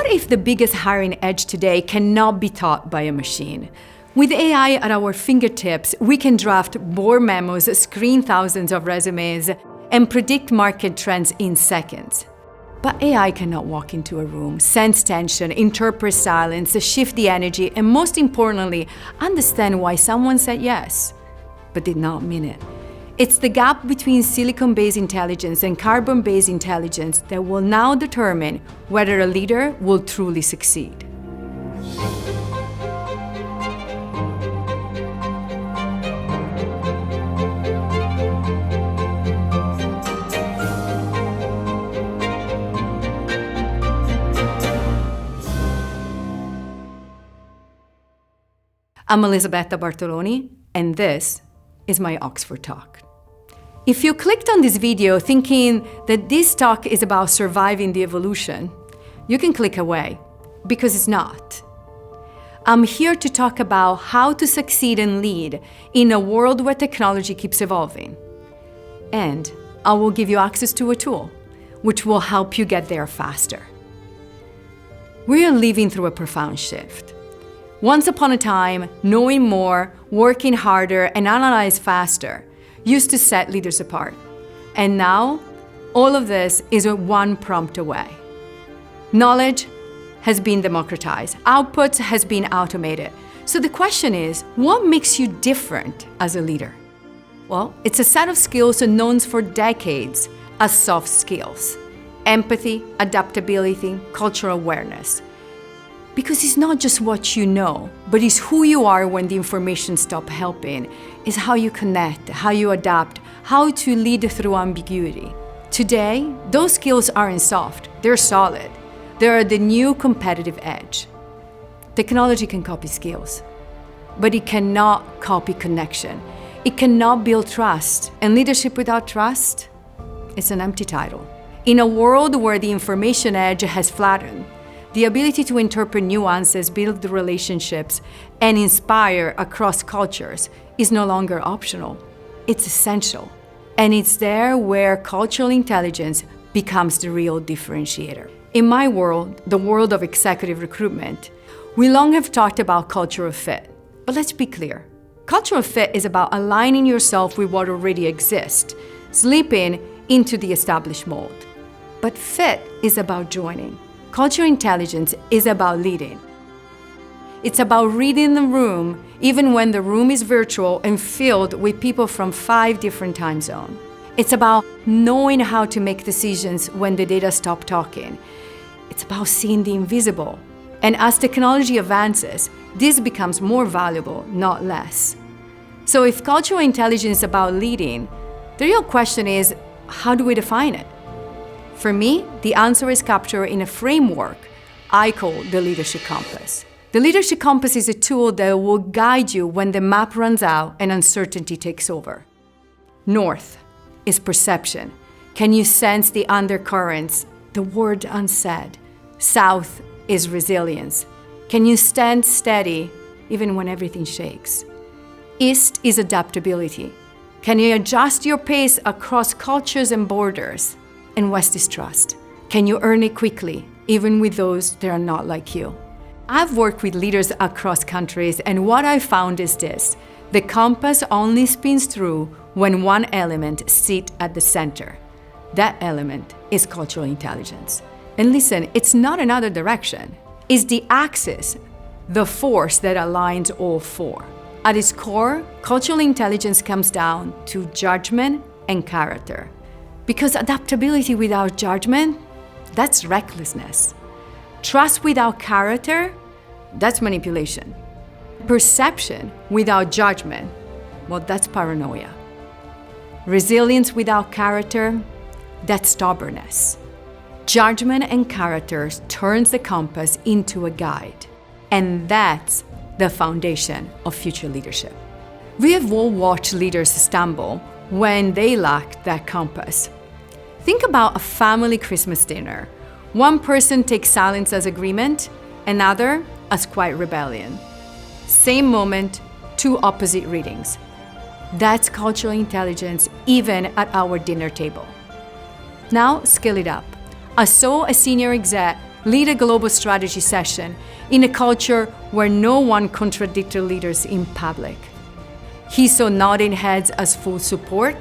if the biggest hiring edge today cannot be taught by a machine? With AI at our fingertips, we can draft board memos, screen thousands of resumes, and predict market trends in seconds. But AI cannot walk into a room, sense tension, interpret silence, shift the energy, and most importantly, understand why someone said yes, but did not mean it. It's the gap between silicon-based intelligence and carbon-based intelligence that will now determine whether a leader will truly succeed. I'm Elisabetta Bartoloni, and this is my Oxford Talk. If you clicked on this video thinking that this talk is about surviving the evolution, you can click away, because it's not. I'm here to talk about how to succeed and lead in a world where technology keeps evolving. And I will give you access to a tool, which will help you get there faster. We are living through a profound shift. Once upon a time, knowing more, working harder, and analyze faster used to set leaders apart. And now, all of this is one prompt away. Knowledge has been democratized. Output has been automated. So the question is, what makes you different as a leader? Well, it's a set of skills known for decades as soft skills. Empathy, adaptability, cultural awareness. Because it's not just what you know, but it's who you are when the information stops helping. It's how you connect, how you adapt, how to lead through ambiguity. Today, those skills aren't soft, they're solid. They're the new competitive edge. Technology can copy skills, but it cannot copy connection. It cannot build trust, and leadership without trust is an empty title. In a world where the information edge has flattened, the ability to interpret nuances, build relationships, and inspire across cultures is no longer optional. It's essential. And it's there where cultural intelligence becomes the real differentiator. In my world, the world of executive recruitment, we long have talked about cultural fit. But let's be clear. Cultural fit is about aligning yourself with what already exists, slipping into the established mold. But fit is about joining. Cultural intelligence is about leading. It's about reading the room, even when the room is virtual and filled with people from 5 different time zones. It's about knowing how to make decisions when the data stop talking. It's about seeing the invisible. And as technology advances, this becomes more valuable, not less. So if cultural intelligence is about leading, the real question is, how do we define it? For me, the answer is captured in a framework I call the Leadership Compass. The Leadership Compass is a tool that will guide you when the map runs out and uncertainty takes over. North is perception. Can you sense the undercurrents, the word unsaid? South is resilience. Can you stand steady even when everything shakes? East is adaptability. Can you adjust your pace across cultures and borders? And West is trust. Can you earn it quickly, even with those that are not like you? I've worked with leaders across countries, and what I found is this: the compass only spins through when one element sits at the center. That element is cultural intelligence. And listen, it's not another direction. It's the axis, the force that aligns all 4. At its core, cultural intelligence comes down to judgment and character. Because adaptability without judgment, that's recklessness. Trust without character, that's manipulation. Perception without judgment, well, that's paranoia. Resilience without character, that's stubbornness. Judgment and character turns the compass into a guide. And that's the foundation of future leadership. We have all watched leaders stumble when they lack that compass. Think about a family Christmas dinner. One person takes silence as agreement, another as quiet rebellion. Same moment, 2 opposite readings. That's cultural intelligence even at our dinner table. Now, scale it up. I saw a senior exec lead a global strategy session in a culture where no one contradicted leaders in public. He saw nodding heads as full support.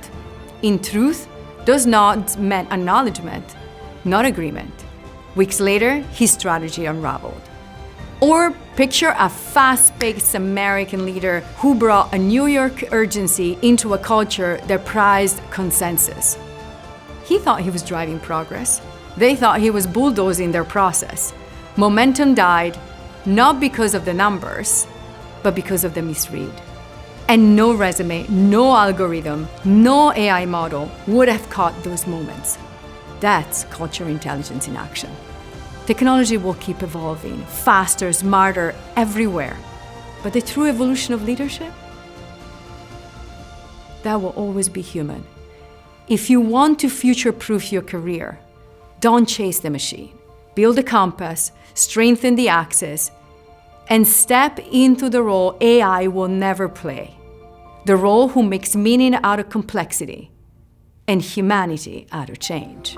In truth, those nods meant acknowledgement, not agreement. Weeks later, his strategy unraveled. Or picture a fast-paced American leader who brought a New York urgency into a culture that prized consensus. He thought he was driving progress. They thought he was bulldozing their process. Momentum died, not because of the numbers, but because of the misread. And no resume, no algorithm, no AI model would have caught those moments. That's cultural intelligence in action. Technology will keep evolving, faster, smarter, everywhere. But the true evolution of leadership? That will always be human. If you want to future-proof your career, don't chase the machine. Build a compass, strengthen the axis, and step into the role AI will never play. The role who makes meaning out of complexity and humanity out of change.